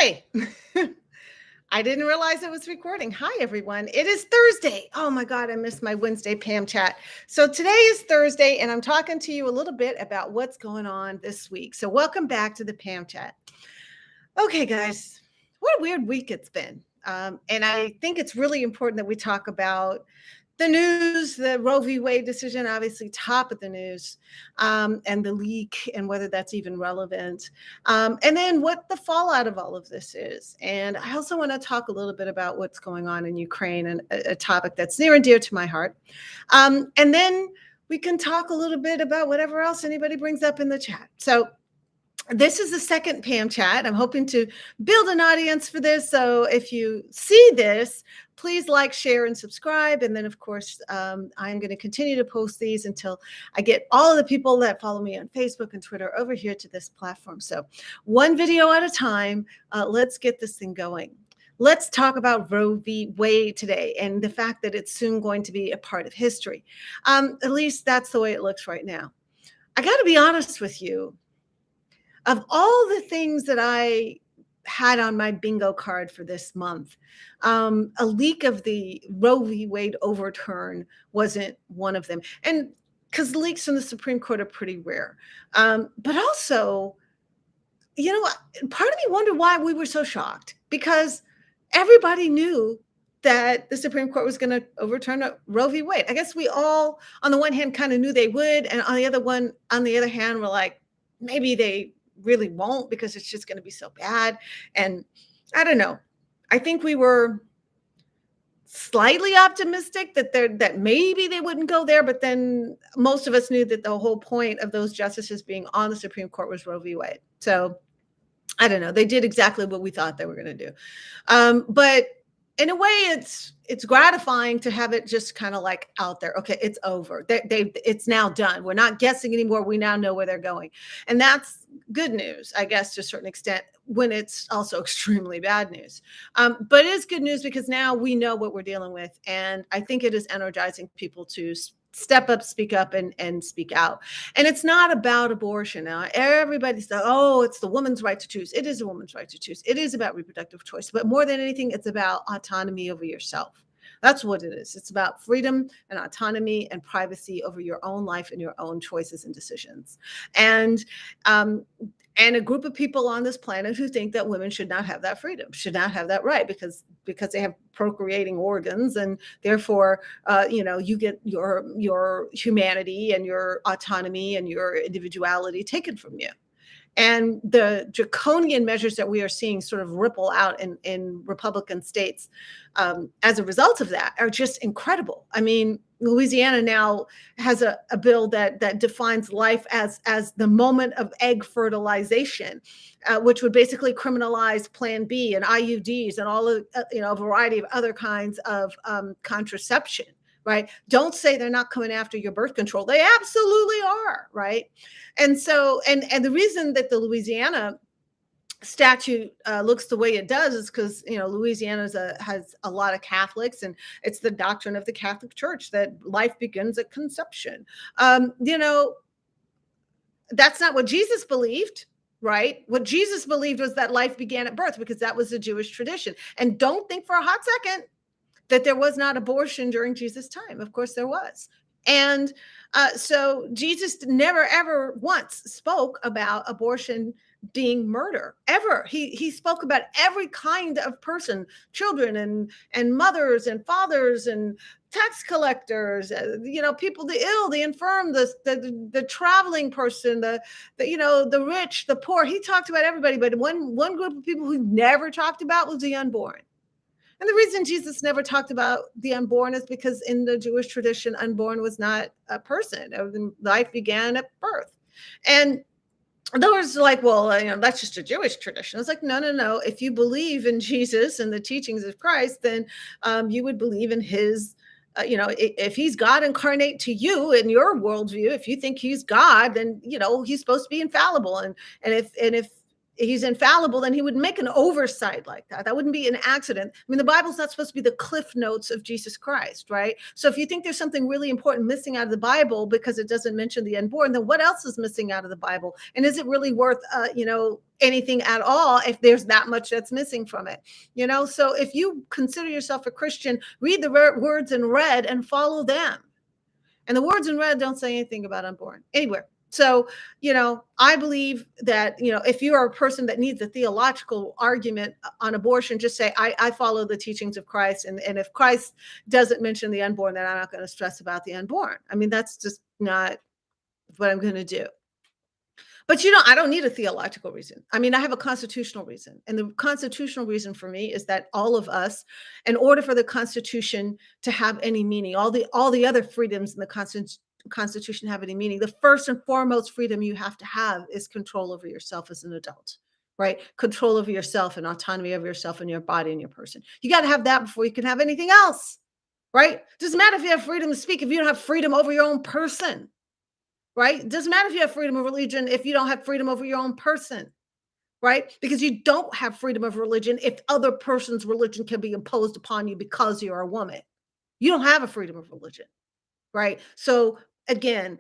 Okay. I didn't realize it was recording. Hi, everyone. It is Thursday. Oh my God, I missed my Wednesday Pam chat. So today is Thursday, and I'm talking to you a little bit about what's going on this week. So welcome back to the Pam chat. Okay, guys, what a weird week it's been. And I think it's really important that we talk about the news, the Roe v. Wade decision, obviously top of the news, and the leak and whether that's even relevant. And then what the fallout of all of this is. And I also want to talk a little bit about what's going on in Ukraine, and a topic that's near and dear to my heart. And then we can talk a little bit about whatever else anybody brings up in the chat. So this is the second Pam chat. I'm hoping to build an audience for this. So if you see this, please like, share, and subscribe. And then, of course, I'm going to continue to post these until I get all of the people that follow me on Facebook and Twitter over here to this platform. So one video at a time, let's get this thing going. Let's talk about Roe v. Wade today and the fact that it's soon going to be a part of history. At least that's the way it looks right now. I got to be honest with you. Of all the things that I had on my bingo card for this month, a leak of the Roe v. Wade overturn wasn't one of them. And because leaks from the Supreme Court are pretty rare. But also, part of me wondered why we were so shocked, because everybody knew that the Supreme Court was going to overturn Roe v. Wade. I guess we all, on the one hand, kind of knew they would. And on the other hand, we're like, maybe they really won't, because it's just going to be so bad. And I don't know. I think we were slightly optimistic that maybe they wouldn't go there, but then most of us knew that the whole point of those justices being on the Supreme Court was Roe v. Wade. So I don't know. They did exactly what we thought they were going to do. But in a way, it's gratifying to have it just kind of like out there. Okay, it's over. It's now done. We're not guessing anymore. We now know where they're going. And that's good news, I guess, to a certain extent, when it's also extremely bad news. But it is good news because now we know what we're dealing with. And I think it is energizing people to step up, speak up, and speak out. And it's not about abortion. Now, everybody says, oh, it's the woman's right to choose. It is a woman's right to choose. It is about reproductive choice. But more than anything, it's about autonomy over yourself. That's what it is. It's about freedom and autonomy and privacy over your own life and your own choices and decisions. And a group of people on this planet who think that women should not have that freedom, should not have that right, because they have procreating organs, and therefore, you get your humanity and your autonomy and your individuality taken from you. And the draconian measures that we are seeing sort of ripple out in Republican states as a result of that are just incredible. I mean, Louisiana now has a bill that defines life as the moment of egg fertilization, which would basically criminalize Plan B and IUDs and all of a variety of other kinds of contraception. Right? Don't say they're not coming after your birth control. They absolutely are, right? And so, and the reason that the Louisiana statute looks the way it does is because Louisiana has a lot of Catholics, and it's the doctrine of the Catholic Church that life begins at conception. That's not what Jesus believed. Right? What Jesus believed was that life began at birth, because that was the Jewish tradition. And don't think for a hot second that there was not abortion during Jesus' time. Of course there was. And so Jesus never, ever once spoke about abortion being murder, ever. He spoke about every kind of person, children and mothers and fathers and tax collectors, people, the ill, the infirm, the traveling person, the rich, the poor. He talked about everybody, but one group of people who never talked about was the unborn. And the reason Jesus never talked about the unborn is because in the Jewish tradition, unborn was not a person. Life began at birth. And those are like, well, that's just a Jewish tradition. It's like, no. If you believe in Jesus and the teachings of Christ, then you would believe in his, if he's God incarnate to you in your worldview, if you think he's God, then, he's supposed to be infallible. And if he's infallible, then he would make an oversight like that. That wouldn't be an accident. I mean, the Bible's not supposed to be the cliff notes of Jesus Christ, right? So if you think there's something really important missing out of the Bible because it doesn't mention the unborn, then what else is missing out of the Bible? And is it really worth, anything at all if there's that much that's missing from it? So if you consider yourself a Christian, read the words in red and follow them. And the words in red don't say anything about unborn anywhere. So, I believe that, if you are a person that needs a theological argument on abortion, just say, I follow the teachings of Christ. And if Christ doesn't mention the unborn, then I'm not going to stress about the unborn. I mean, that's just not what I'm going to do. But I don't need a theological reason. I mean, I have a constitutional reason. And the constitutional reason for me is that all of us, in order for the Constitution to have any meaning, all the other freedoms in the Constitution have any meaning, the first and foremost freedom you have to have is control over yourself as an adult, right? Control over yourself and autonomy of yourself and your body and your person. You got to have that before you can have anything else, right? Doesn't matter if you have freedom to speak if you don't have freedom over your own person. Right? It doesn't matter if you have freedom of religion if you don't have freedom over your own person, right? Because you don't have freedom of religion if other person's religion can be imposed upon you because you're a woman. You don't have a freedom of religion, right? So again,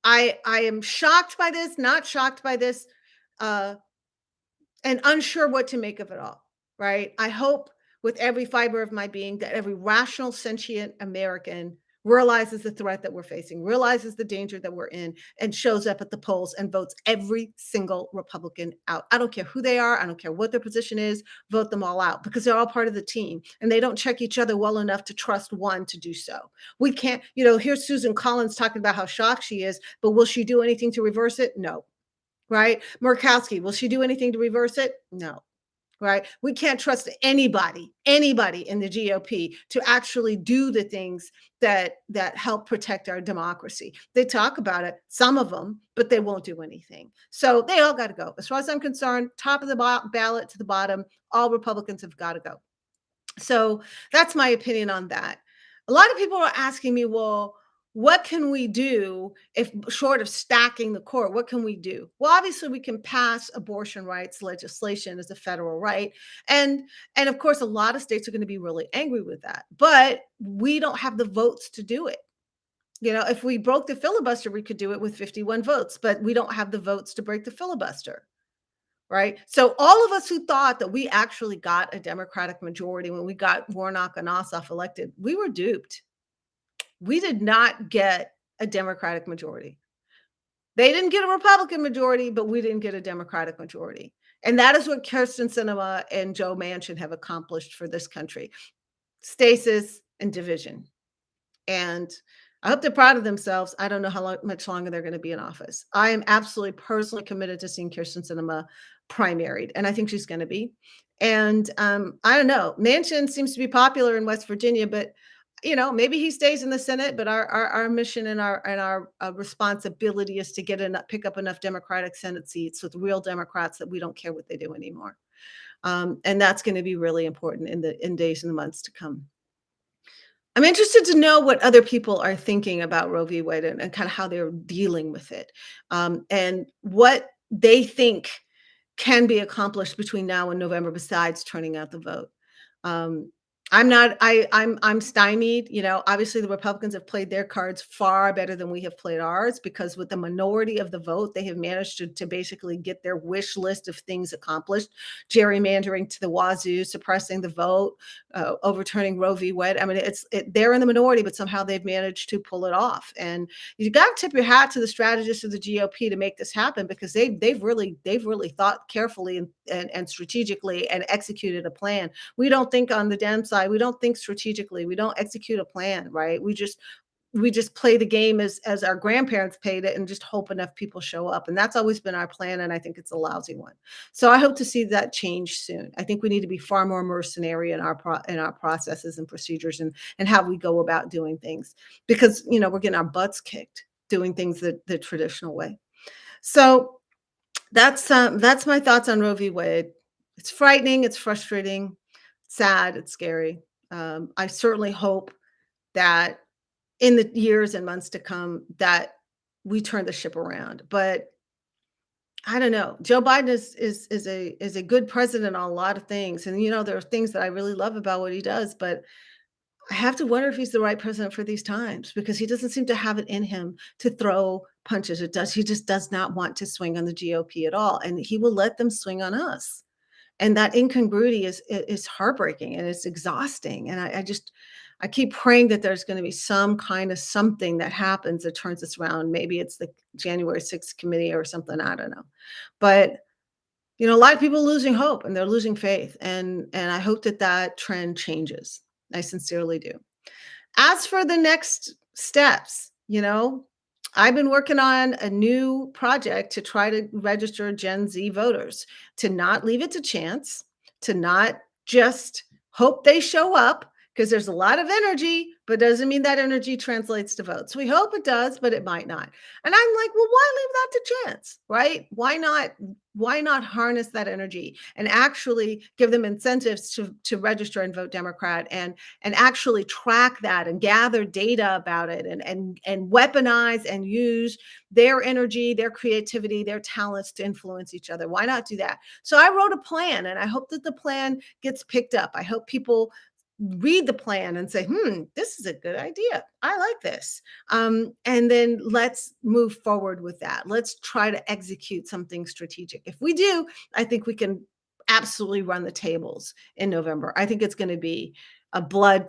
I am shocked by this, not shocked by this, uh, and unsure what to make of it all, right? I hope with every fiber of my being that every rational, sentient American realizes the threat that we're facing, realizes the danger that we're in, and shows up at the polls and votes every single Republican out. I don't care who they are. I don't care what their position is. Vote them all out because they're all part of the team and they don't check each other well enough to trust one to do so. We can't, here's Susan Collins talking about how shocked she is, but will she do anything to reverse it? No. Right? Murkowski, will she do anything to reverse it? No. Right? We can't trust anybody in the GOP to actually do the things that help protect our democracy. They talk about it, some of them, but they won't do anything. So they all got to go. As far as I'm concerned, top of the ballot to the bottom, all Republicans have got to go. So that's my opinion on that. A lot of people are asking me, well, what can we do if short of stacking the court? What can we do? Well, obviously we can pass abortion rights legislation as a federal right. And of course, a lot of states are going to be really angry with that, but we don't have the votes to do it. If we broke the filibuster, we could do it with 51 votes, but we don't have the votes to break the filibuster. Right. So all of us who thought that we actually got a Democratic majority when we got Warnock and Ossoff elected, we were duped. We did not get a Democratic majority. They didn't get a Republican majority, but we didn't get a Democratic majority. And that is what Kirsten Sinema and Joe Manchin have accomplished for this country. Stasis and division. And I hope they're proud of themselves. I don't know how much longer they're going to be in office. I am absolutely personally committed to seeing Kirsten Sinema primaried, and I think she's going to be. And I don't know. Manchin seems to be popular in West Virginia, but maybe he stays in the Senate. But our mission and our responsibility is to pick up enough Democratic Senate seats with real Democrats that we don't care what they do anymore. And that's going to be really important in days and the months to come. I'm interested to know what other people are thinking about Roe v. Wade and kind of how they're dealing with it, and what they think can be accomplished between now and November besides turning out the vote. I'm stymied. Obviously the Republicans have played their cards far better than we have played ours, because with the minority of the vote, they have managed to basically get their wish list of things accomplished. Gerrymandering to the wazoo, suppressing the vote, overturning Roe v. Wade. I mean, they're in the minority, but somehow they've managed to pull it off. And you got to tip your hat to the strategists of the GOP to make this happen, because they've really thought carefully and strategically and executed a plan. We don't think on the Dem side. We don't think strategically. We don't execute a plan, right? We just play the game as our grandparents played it and just hope enough people show up. And that's always been our plan. And I think it's a lousy one. So I hope to see that change soon. I think we need to be far more mercenary in our processes and procedures and how we go about doing things, because we're getting our butts kicked doing things the traditional way. So that's my thoughts on Roe v. Wade. It's frightening. It's frustrating. Sad, it's scary. I certainly hope that in the years and months to come that we turn the ship around. But I don't know. Joe Biden is a good president on a lot of things, and there are things that I really love about what he does, but I have to wonder if he's the right president for these times because he doesn't seem to have it in him to throw punches. He just does not want to swing on the GOP at all, and he will let them swing on us. And that incongruity is heartbreaking and it's exhausting. And I keep praying that there's going to be some kind of something that happens that turns this around. Maybe it's the January 6th committee or something. I don't know. But a lot of people are losing hope and they're losing faith. And I hope that that trend changes. I sincerely do. As for the next steps, I've been working on a new project to try to register Gen Z voters, to not leave it to chance, to not just hope they show up, because there's a lot of energy, but doesn't mean that energy translates to votes. We hope it does, but it might not. And I'm like, well, why leave that to chance, right? Why not harness that energy and actually give them incentives to register and vote Democrat and actually track that and gather data about it and weaponize and use their energy, their creativity, their talents to influence each other. Why not do that? So I wrote a plan and I hope that the plan gets picked up. I hope people read the plan and say, this is a good idea. I like this. And then let's move forward with that. Let's try to execute something strategic. If we do, I think we can absolutely run the tables in November. I think it's going to be a blood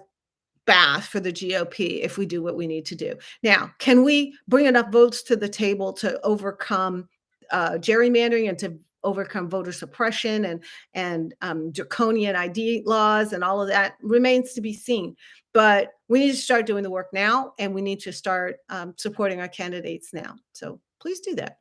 bath for the GOP if we do what we need to do. Now, can we bring enough votes to the table to overcome gerrymandering and to overcome voter suppression and draconian ID laws and all of that remains to be seen. But we need to start doing the work now, and we need to start supporting our candidates now. So please do that.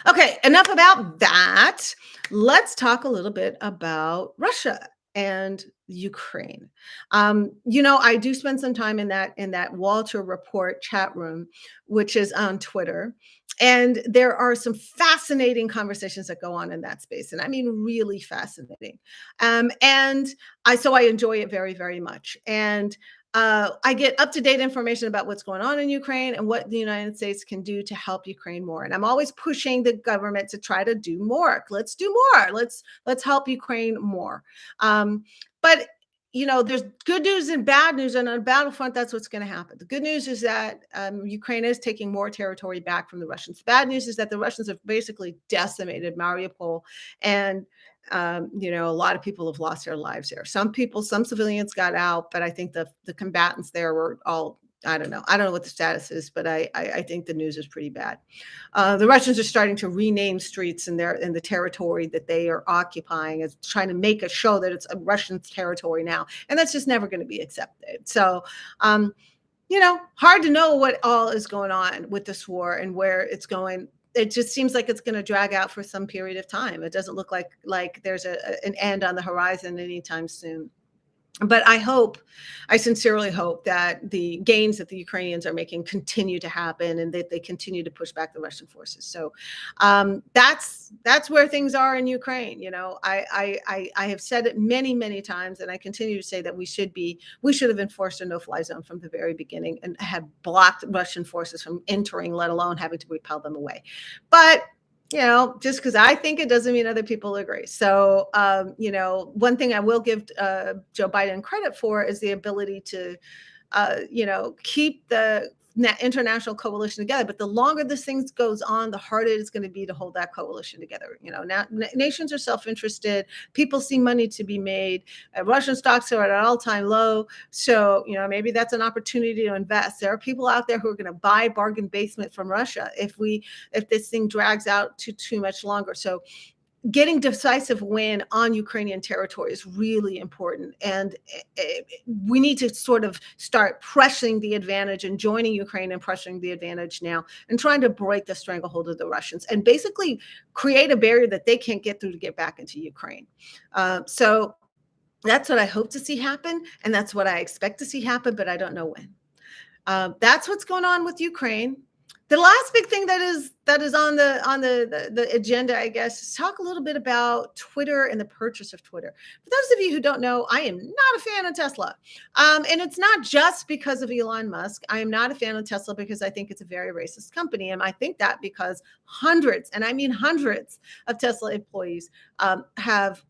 Okay, enough about that. Let's talk a little bit about Russia and Ukraine. I do spend some time in that Walter Report chat room, which is on Twitter. And there are some fascinating conversations that go on in that space. And I mean, really fascinating. So I enjoy it very, very much. And I get up-to-date information about what's going on in Ukraine and what the United States can do to help Ukraine more. And I'm always pushing the government to try to do more. Let's do more. Let's help Ukraine more. But there's good news and bad news, and on the battlefront, that's what's going to happen. The good news is that Ukraine is taking more territory back from the Russians. The bad news is that the Russians have basically decimated Mariupol, and a lot of people have lost their lives there. Some civilians got out, but I think the combatants there were all, I don't know what the status is, but I think the news is pretty bad. The Russians are starting to rename streets in the territory that they are occupying, as trying to make a show that it's a Russian territory now, and that's just never going to be accepted. So, hard to know what all is going on with this war and where it's going. It just seems like it's going to drag out for some period of time. It doesn't look like there's an end on the horizon anytime soon. But I sincerely hope that the gains that the Ukrainians are making continue to happen and that they continue to push back the Russian forces. So that's where things are in Ukraine. I have said it many, many times, and I continue to say that we should have enforced a no-fly zone from the very beginning and have blocked Russian forces from entering, let alone having to repel them away. But just because I think it doesn't mean other people agree. So, one thing I will give Joe Biden credit for is the ability to, keep the international coalition together. But the longer this thing goes on, the harder it's going to be to hold that coalition together. Now nations are self-interested. People see money to be made. Russian stocks are at an all-time low. So, maybe that's an opportunity to invest. There are people out there who are going to buy bargain basement from Russia if this thing drags out too much longer. So getting decisive win on Ukrainian territory is really important. And we need to sort of start pressing the advantage and joining Ukraine and pressing the advantage now and trying to break the stranglehold of the Russians and basically create a barrier that they can't get through to get back into Ukraine. So that's what I hope to see happen. And that's what I expect to see happen, but I don't know when. That's what's going on with Ukraine. The last big thing that is on the agenda, I guess, is talk a little bit about Twitter and the purchase of Twitter. For those of you who don't know, I am not a fan of Tesla, and it's not just because of Elon Musk. I am not a fan of Tesla because I think it's a very racist company, and I think that because hundreds, and I mean hundreds, of Tesla employees have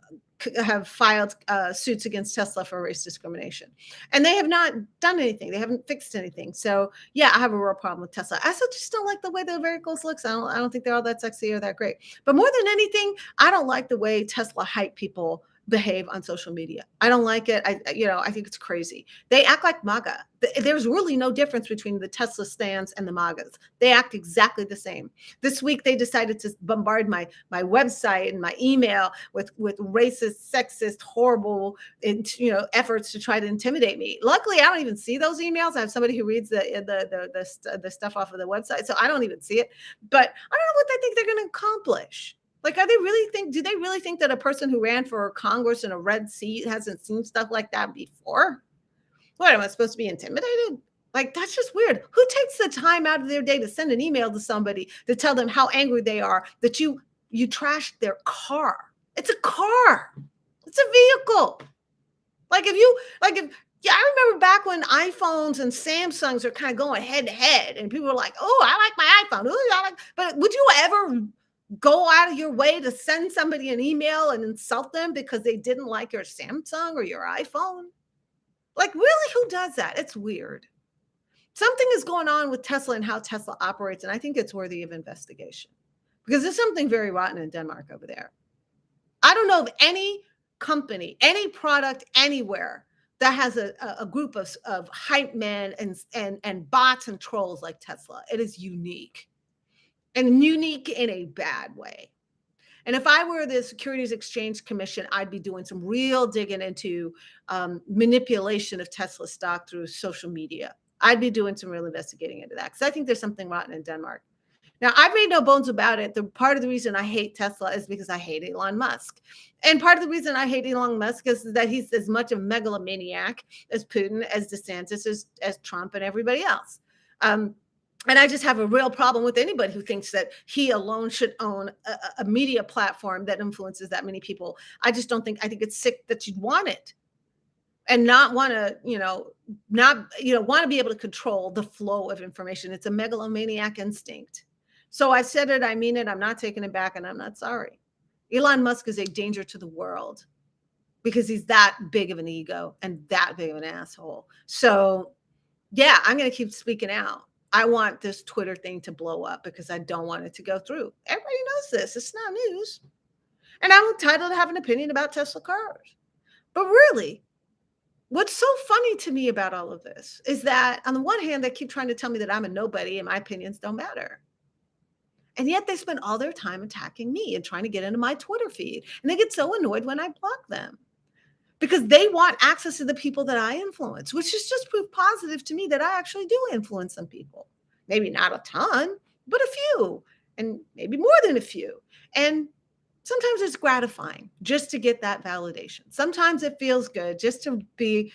filed suits against Tesla for race discrimination, and they have not done anything. They haven't fixed anything. So yeah, I have a real problem with Tesla. I still just don't like the way the vehicles looks. I don't think they're all that sexy or that great. But more than anything, I don't like the way Tesla hype people behave on social media. I don't like it. I think it's crazy. They act like MAGA. There's really no difference between the Tesla stands and the MAGAs. They act exactly the same. This week they decided to bombard my website and my email with racist, sexist, horrible, efforts to try to intimidate me. Luckily, I don't even see those emails. I have somebody who reads the stuff off of the website, so I don't even see it. But I don't know what they think they're going to accomplish. Like, do they really think that a person who ran for Congress in a red seat hasn't seen stuff like that before? What, am I supposed to be intimidated? Like, that's just weird. Who takes the time out of their day to send an email to somebody to tell them how angry they are that you trashed their car? It's a car. It's a vehicle. Yeah, I remember back when iPhones and Samsungs are kind of going head to head, and people were like, "Oh, I like my iPhone." Ooh, but would you ever go out of your way to send somebody an email and insult them because they didn't like your Samsung or your iPhone? Like, really, who does that? It's weird. Something is going on with Tesla and how Tesla operates, and I think it's worthy of investigation because there's something very rotten in Denmark over there. I don't know of any company, any product anywhere that has a group of hype men and bots and trolls like Tesla. It is unique, and unique in a bad way. And if I were the Securities Exchange Commission, I'd be doing some real digging into manipulation of Tesla stock through social media. I'd be doing some real investigating into that because I think there's something rotten in Denmark. Now, I've made no bones about it. The part of the reason I hate Tesla is because I hate Elon Musk. And part of the reason I hate Elon Musk is that he's as much a megalomaniac as Putin, as DeSantis, as Trump, and everybody else. And I just have a real problem with anybody who thinks that he alone should own a media platform that influences that many people. I think it's sick that you'd want it and not want to, want to be able to control the flow of information. It's a megalomaniac instinct. So I said it, I mean it, I'm not taking it back, and I'm not sorry. Elon Musk is a danger to the world because he's that big of an ego and that big of an asshole. So yeah, I'm going to keep speaking out. I want this Twitter thing to blow up because I don't want it to go through. Everybody knows this. It's not news. And I'm entitled to have an opinion about Tesla cars. But really, what's so funny to me about all of this is that on the one hand, they keep trying to tell me that I'm a nobody and my opinions don't matter. And yet they spend all their time attacking me and trying to get into my Twitter feed. And they get so annoyed when I block them because they want access to the people that I influence, which is just proof positive to me that I actually do influence some people. Maybe not a ton, but a few, and maybe more than a few. And sometimes it's gratifying just to get that validation. Sometimes it feels good just to be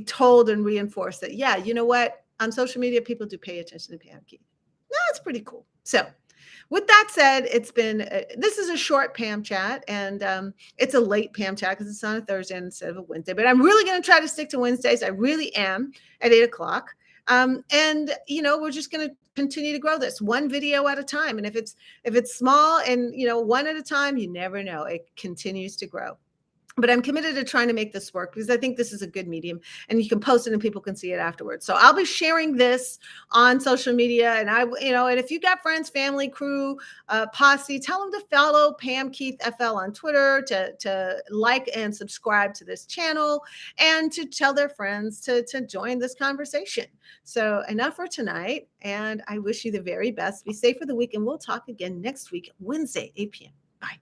told and reinforced that, yeah, you know what? On social media, people do pay attention to Pam Chats. No, it's pretty cool. So with that said, this is a short Pam chat, and it's a late Pam chat because it's on a Thursday instead of a Wednesday. But I'm really going to try to stick to Wednesdays. I really am at 8:00. And we're just going to continue to grow this one video at a time. And if it's small and one at a time, you never know, it continues to grow. But I'm committed to trying to make this work because I think this is a good medium and you can post it and people can see it afterwards. So I'll be sharing this on social media, and and if you got friends, family, crew, posse, tell them to follow Pam Keith FL on Twitter, to like and subscribe to this channel, and to tell their friends to join this conversation. So enough for tonight, and I wish you the very best. Be safe for the week, and we'll talk again next week, Wednesday, 8 p.m. Bye.